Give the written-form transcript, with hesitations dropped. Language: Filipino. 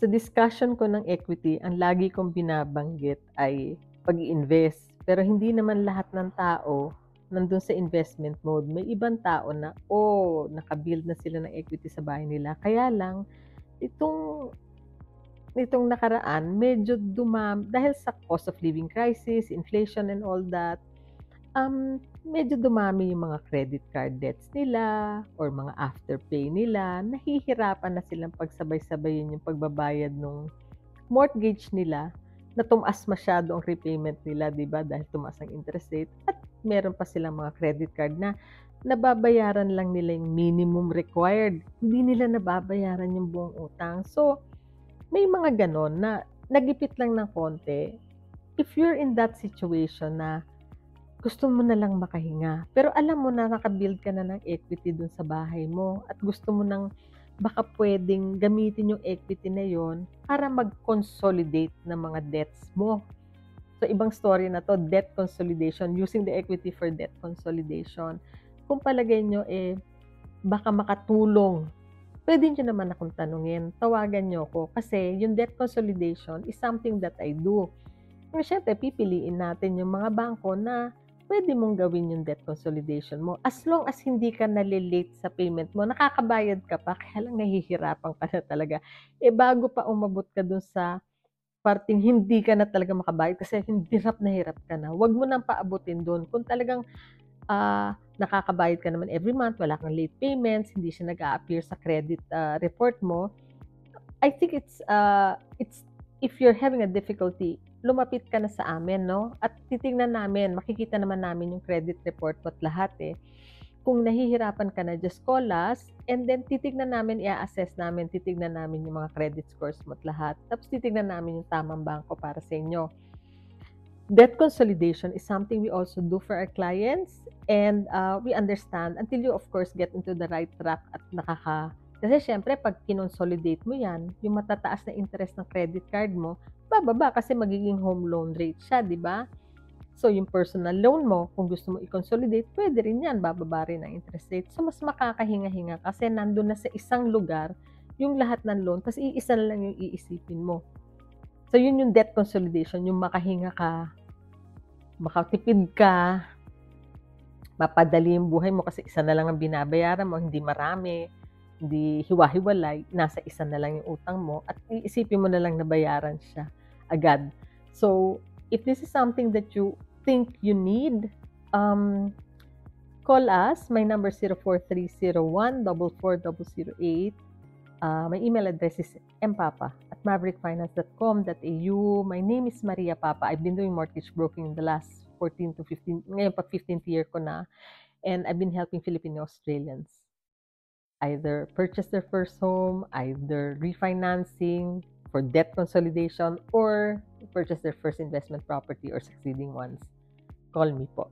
Sa discussion ko ng equity, ang lagi kong binabanggit ay pag-i-invest. Pero hindi naman lahat ng tao nandun sa investment mode. May ibang tao na, naka-build na sila ng equity sa bahay nila. Kaya lang, itong nitong nakaraan, medyo dahil sa cost of living crisis, inflation and all that, medyo dumami yung mga credit card debts nila or mga afterpay nila. Nahihirapan na silang pagsabay-sabayin yung pagbabayad ng mortgage nila na tumaas masyado ang repayment nila, 'di ba, dahil tumaas ang interest rate at meron pa silang mga credit card na nababayaran lang nila yung minimum required. Hindi nila nababayaran yung buong utang. So, may mga gano'n na nagipit lang ng konti. If you're in that situation na gusto mo na lang makahinga, pero alam mo na naka-build ka na ng equity dun sa bahay mo at gusto mo ng baka puwedeng gamitin yung equity na yon para mag-consolidate ng mga debts mo. So, ibang story na 'to, debt consolidation, using the equity for debt consolidation. Kung palagay niyo, baka makatulong, puwede niyo naman akong tanungin, tawagan niyo ako kasi yung debt consolidation is something that I do. Pero siyempre pipiliin natin yung mga bangko na puwede mong gawin yung debt consolidation mo. As long as hindi ka nale-late sa payment mo, nakakabayad ka pa, kaya lang nahihirapan ka na talaga. Bago pa umabot ka dun sa parteng hindi ka na talaga makabayad kasi hirap na hirap ka na, wag mo nang paabutin dun. Kung talagang, nakakabayad ka naman every month, wala kang late payments, hindi siya nag-a-appear sa credit, report mo, I think it's if you're having a difficulty, lumapit ka na sa amin 'no, at titingnan namin, makikita naman namin yung credit report mo't lahat, eh. Kung nahihirapan ka na, just call us and then titignan namin, i-a-assess namin, titignan namin yung mga credit scores mo't lahat. Tapos titignan namin yung tamang bangko para sa inyo. Debt consolidation is something we also do for our clients and, we understand until you of course get into the right track at kasi siyempre 'pag kinonsolidate mo 'yan, yung matataas na interest ng credit card mo, bababa kasi magiging home loan rate siya, 'di ba? So, yung personal loan mo, kung gusto mo i-consolidate, puwede rin 'yan, bababa rin ang interest rate. So, mas makakahinga-hinga kasi nandun na sa isang lugar yung lahat ng loan ta's iisa na lang yung iisipin mo. So, yun yung debt consolidation, yung makahinga ka, makatipid ka, mapadali yung buhay mo kasi isa na lang ang binabayaran mo, hindi marami, hindi hiwa-hiwalay, nasa isa na lang yung utang mo at iisipin mo na lang na bayaran siya agad. So, if this is something that you think you need, call us. My number is 0430144008. My email address is mpapa@maverickfinance.com.au. My name is Maria Papa. I've been doing mortgage broking in the last 14 to 15, ngayon pa 15th year ko na, and I've been helping Filipino Australians either purchase their first home, either refinancing for debt consolidation, or purchase their first investment property or succeeding ones. Call me po.